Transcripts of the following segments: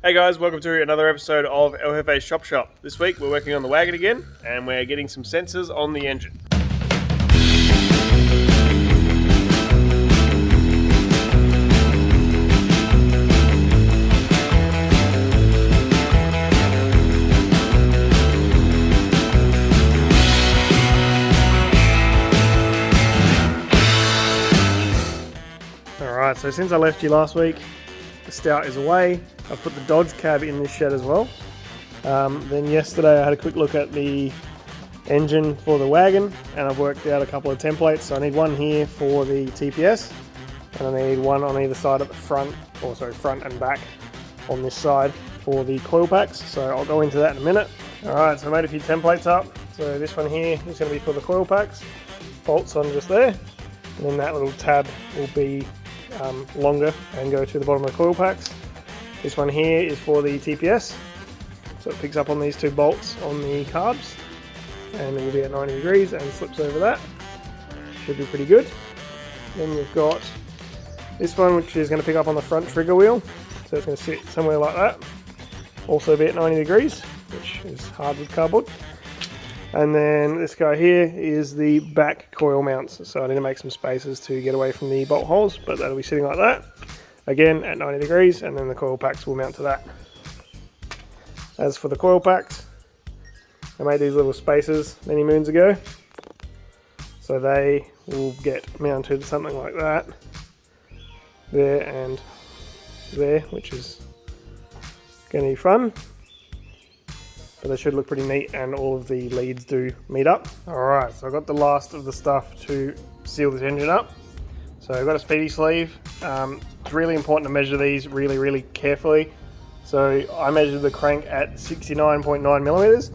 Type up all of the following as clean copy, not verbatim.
Hey guys, welcome to another episode of El Jefe's Shop Shop. This week we're working on the wagon again and we're getting some sensors on the engine. Alright, so since I left you last week, the Stout is away. I've put the Dodge cab in this shed as well. Then yesterday I had a quick look at the engine for the wagon and I've worked out a couple of templates. So I need one here for the TPS and I need one on either side at the front, or sorry, front and back on this side for the coil packs. So I'll go into that in a minute. Alright, so I made a few templates up. So this one here is going to be for the coil packs. Bolts on just there. And then that little tab will be longer and go to the bottom of the coil packs. This one here is for the TPS, so it picks up on these two bolts on the carbs and it will be at 90 degrees and slips over that. Should be pretty good. Then we've got this one which is going to pick up on the front trigger wheel, so it's going to sit somewhere like that, also be at 90 degrees, which is hard with cardboard. And then this guy here is the back coil mounts. So I need to make some spaces to get away from the bolt holes, but that'll be sitting like that. Again, at 90 degrees, and then the coil packs will mount to that. As for the coil packs, I made these little spaces many moons ago. So they will get mounted something like that. There and there, which is going to be fun. But they should look pretty neat and all of the leads do meet up. Alright, so I've got the last of the stuff to seal this engine up. So I've got a speedy sleeve. It's really important to measure these really carefully. So I measured the crank at 69.9 millimeters.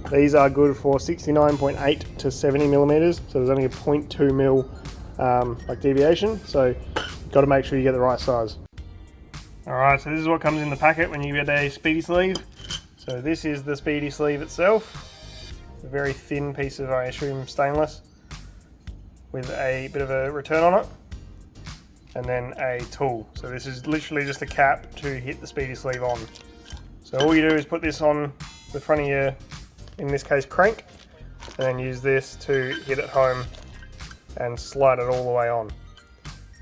These are good for 69.8 to 70 millimeters. So there's only a 0.2 mil like deviation. So you've got to make sure you get the right size. Alright, so this is what comes in the packet when you get a speedy sleeve. So this is the speedy sleeve itself, a very thin piece of, I assume, stainless with a bit of a return on it, and then a tool. So this is literally just a cap to hit the speedy sleeve on. So all you do is put this on the front of your, in this case, crank, and then use this to hit it home and slide it all the way on.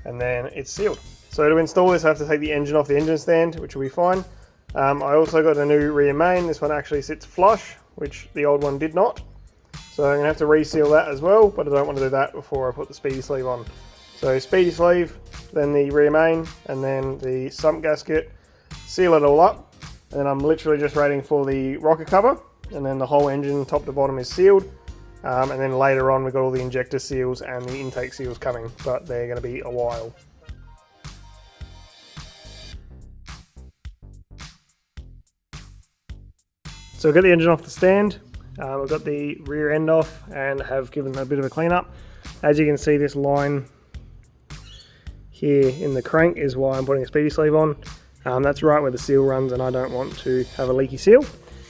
And then it's sealed. So to install this I have to take the engine off the engine stand, which will be fine. I also got a new rear main. This one actually sits flush, which the old one did not. So I'm going to have to reseal that as well, but I don't want to do that before I put the speedy sleeve on. So speedy sleeve, then the rear main, and then the sump gasket, seal it all up, and then I'm literally just waiting for the rocker cover, and then the whole engine top to bottom is sealed. And then later on we've got all the injector seals and the intake seals coming, but they're going to be a while. So I've got the engine off the stand, I've got the rear end off and have given a bit of a clean up. As you can see, this line here in the crank is why I'm putting a speedy sleeve on. That's right where the seal runs and I don't want to have a leaky seal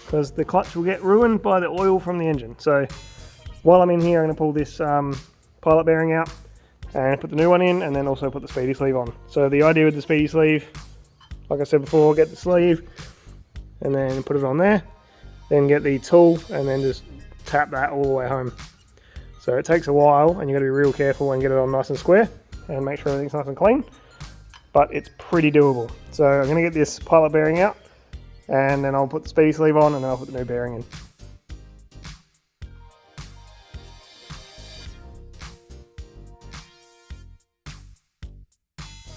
because the clutch will get ruined by the oil from the engine. So while I'm in here I'm going to pull this pilot bearing out and put the new one in and then also put the speedy sleeve on. So the idea with the speedy sleeve, like I said before, get the sleeve and then put it on there. Then get the tool and then just tap that all the way home. So it takes a while and you've got to be real careful and get it on nice and square and make sure everything's nice and clean, but it's pretty doable. So I'm going to get this pilot bearing out and then I'll put the speedy sleeve on and then I'll put the new bearing in.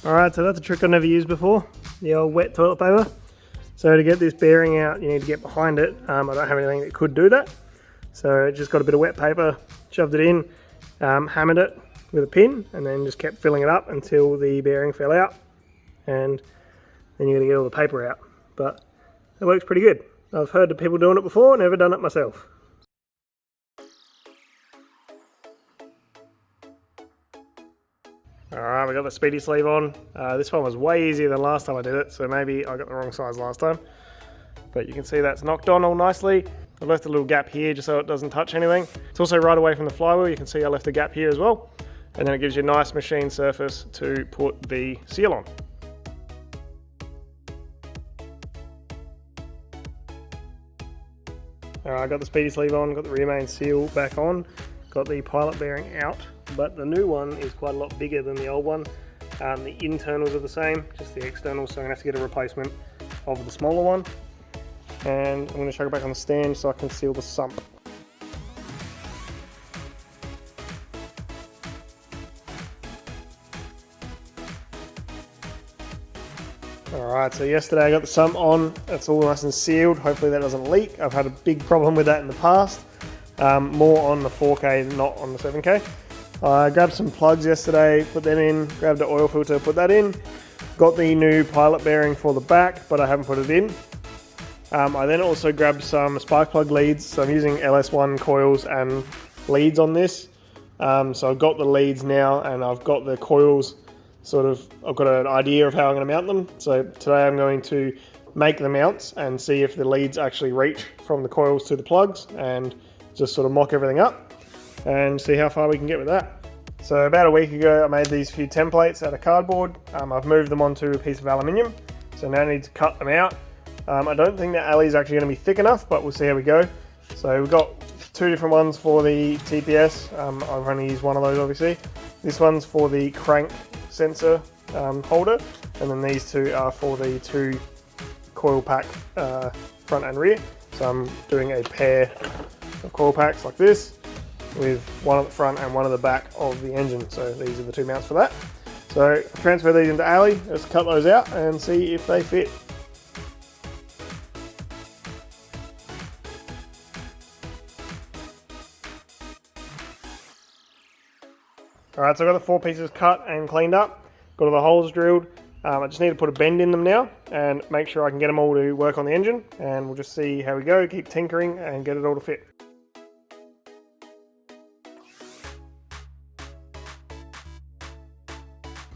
Alright, so that's a trick I've never used before, the old wet toilet paper. So to get this bearing out, you need to get behind it. I don't have anything that could do that. So I just got a bit of wet paper, shoved it in, hammered it with a pin, and then just kept filling it up until the bearing fell out. And then you got to get all the paper out. But it works pretty good. I've heard of people doing it before, never done it myself. Alright, we got the speedy sleeve on. This one was way easier than last time I did it, so maybe I got the wrong size last time. But you can see that's knocked on all nicely. I left a little gap here just so it doesn't touch anything. It's also right away from the flywheel. You can see I left a gap here as well. And then it gives you a nice machine surface to put the seal on. I got the speedy sleeve on, got the rear main seal back on, got the pilot bearing out, but the new one is quite a lot bigger than the old one. The internals are the same, just the externals, so I'm going to have to get a replacement of the smaller one. And I'm going to chuck it back on the stand so I can seal the sump. Alright, so yesterday I got the sump on, it's all nice and sealed, hopefully that doesn't leak. I've had a big problem with that in the past, more on the 4K than not on the 7K. I grabbed some plugs yesterday, put them in, grabbed the oil filter, put that in, got the new pilot bearing for the back, but I haven't put it in. I then also grabbed some spark plug leads, so I'm using LS1 coils and leads on this. So I've got the leads now and I've got the coils I've got an idea of how I'm going to mount them. So today I'm going to make the mounts and see if the leads actually reach from the coils to the plugs and just sort of mock everything up and see how far we can get with that. So about a week ago I made these few templates out of cardboard. I've moved them onto a piece of aluminium, so now I need to cut them out. I don't think the alley is actually going to be thick enough, but we'll see how we go. So we've got two different ones for the TPS. I've only used one of those obviously. This one's for the crank sensor holder, and then these two are for the two coil pack front and rear. So I'm doing a pair of coil packs like this with one at the front and one at the back of the engine. So these are the two mounts for that. So transfer these into alley, let's cut those out and see if they fit. Alright, so I've got the four pieces cut and cleaned up, got all the holes drilled. I just need to put a bend in them now and make sure I can get them all to work on the engine, and we'll just see how we go, keep tinkering and get it all to fit.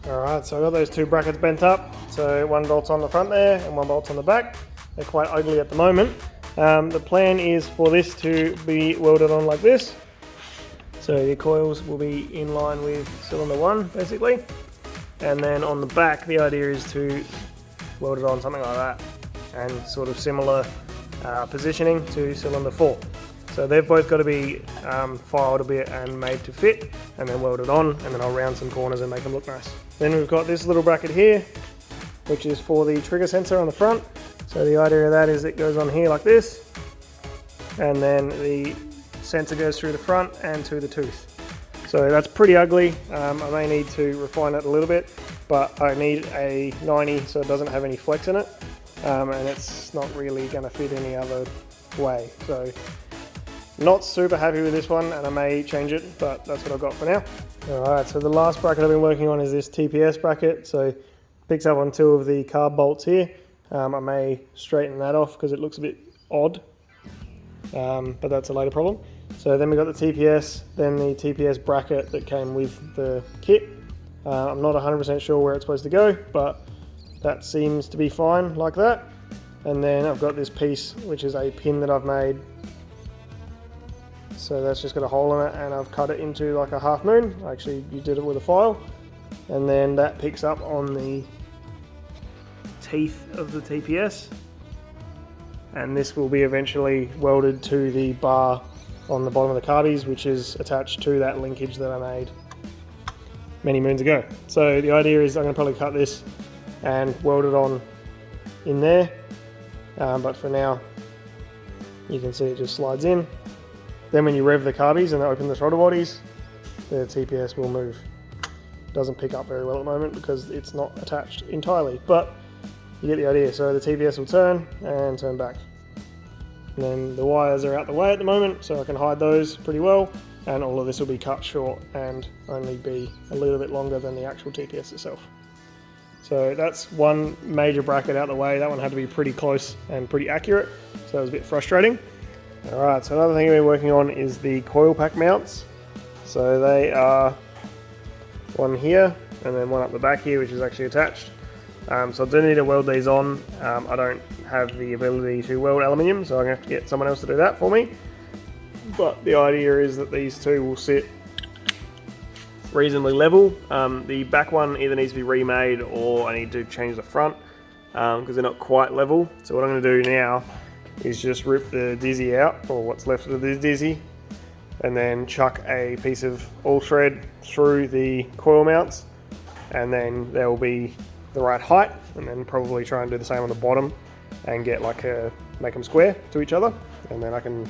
Alright, so I got those two brackets bent up, so one bolt's on the front there and one bolt's on the back. They're quite ugly at the moment. The plan is for this to be welded on like this. So the coils will be in line with cylinder 1 basically, and then on the back the idea is to weld it on something like that and sort of similar positioning to cylinder 4. So they've both got to be filed a bit and made to fit, and then welded on, and then I'll round some corners and make them look nice. Then we've got this little bracket here, which is for the trigger sensor on the front. So the idea of that is it goes on here like this, and then the sensor goes through the front and to the tooth. So that's pretty ugly. I may need to refine it a little bit, but I need a 90 so it doesn't have any flex in it, and it's not really going to fit any other way. So not super happy with this one, and I may change it, but that's what I've got for now. Alright, so the last bracket I've been working on is this TPS bracket. So it picks up on two of the carb bolts here. I may straighten that off because it looks a bit odd, but that's a later problem. So then we got the TPS, then the TPS bracket that came with the kit. I'm not 100% sure where it's supposed to go, but that seems to be fine like that. And then I've got this piece, which is a pin that I've made. So that's just got a hole in it, and I've cut it into like a half moon. Actually, you did it with a file. And then that picks up on the teeth of the TPS. And this will be eventually welded to the bar on the bottom of the carbies, which is attached to that linkage that I made many moons ago. So the idea is I'm going to probably cut this and weld it on in there, but for now you can see it just slides in. Then when you rev the carbies and open the throttle bodies, the TPS will move. It doesn't pick up very well at the moment because it's not attached entirely, but you get the idea. So the TPS will turn and turn back. And then the wires are out the way at the moment, so I can hide those pretty well, and all of this will be cut short and only be a little bit longer than the actual TPS itself. So that's one major bracket out the way. That one had to be pretty close and pretty accurate, so that was a bit frustrating. Alright, so another thing we're working on is the coil pack mounts. So they are one here and then one up the back here, which is actually attached. So I do need to weld these on. I don't have the ability to weld aluminium, so I'm going to have to get someone else to do that for me. But the idea is that these two will sit reasonably level. The back one either needs to be remade or I need to change the front because they're not quite level. So what I'm going to do now is just rip the dizzy out, or what's left of the dizzy, and then chuck a piece of all thread through the coil mounts, and then there will be the right height, and then probably try and do the same on the bottom and get like make them square to each other, and then I can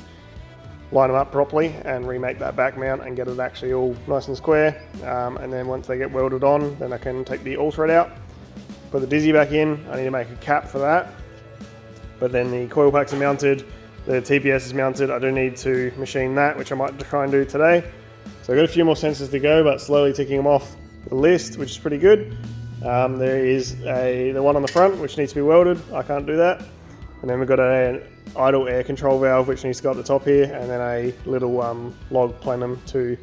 line them up properly and remake that back mount and get it actually all nice and square. And then once they get welded on, then I can take the all thread out, put the dizzy back in. I need to make a cap for that, but then the coil packs are mounted, the TPS is mounted. I do need to machine that, which I might try and do today. So I've got a few more sensors to go, but slowly ticking them off the list, which is pretty good. There is the one on the front which needs to be welded. I can't do that. And then we've got an idle air control valve which needs to go up the top here, and then a little log plenum to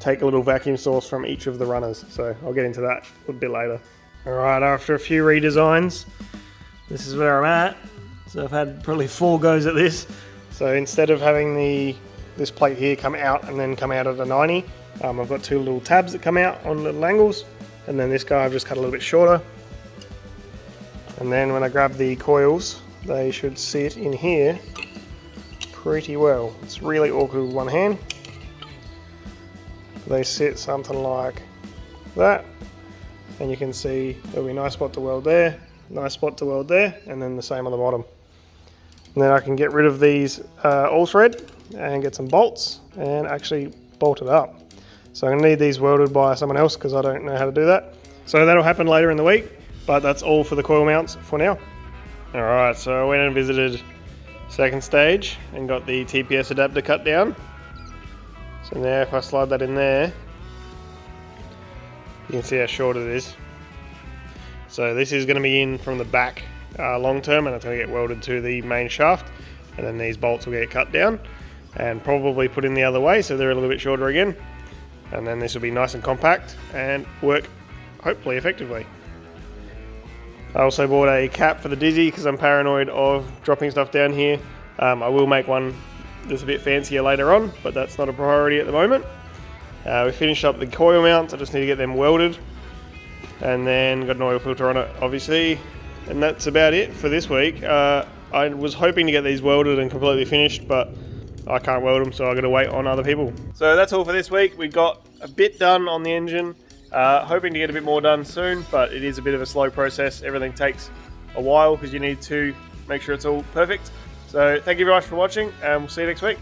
take a little vacuum source from each of the runners. So I'll get into that a bit later. Alright, after a few redesigns, this is where I'm at. So I've had probably 4 goes at this. So instead of having this plate here come out and then come out at a 90, I've got 2 little tabs that come out on little angles, and then this guy I've just cut a little bit shorter. And then when I grab the coils, they should sit in here pretty well. It's really awkward with one hand. They sit something like that, and you can see there'll be a nice spot to weld there, nice spot to weld there, and then the same on the bottom. And then I can get rid of these all thread and get some bolts and actually bolt it up. So I'm going to need these welded by someone else because I don't know how to do that. So that'll happen later in the week, but that's all for the coil mounts for now. Alright, so I went and visited second stage and got the TPS adapter cut down. So now if I slide that in there, you can see how short it is. So this is going to be in from the back long term, and it's going to get welded to the main shaft, and then these bolts will get cut down and probably put in the other way so they're a little bit shorter again, and then this will be nice and compact and work hopefully effectively. I also bought a cap for the dizzy because I'm paranoid of dropping stuff down here. I will make one that's a bit fancier later on, but that's not a priority at the moment. We finished up the coil mounts. I just need to get them welded, and then got an oil filter on it obviously, and that's about it for this week. I was hoping to get these welded and completely finished, but I can't weld them, so I've got to wait on other people. So that's all for this week. We got a bit done on the engine. Hoping to get a bit more done soon, but it is a bit of a slow process. Everything takes a while because you need to make sure it's all perfect. So thank you very much for watching, and we'll see you next week.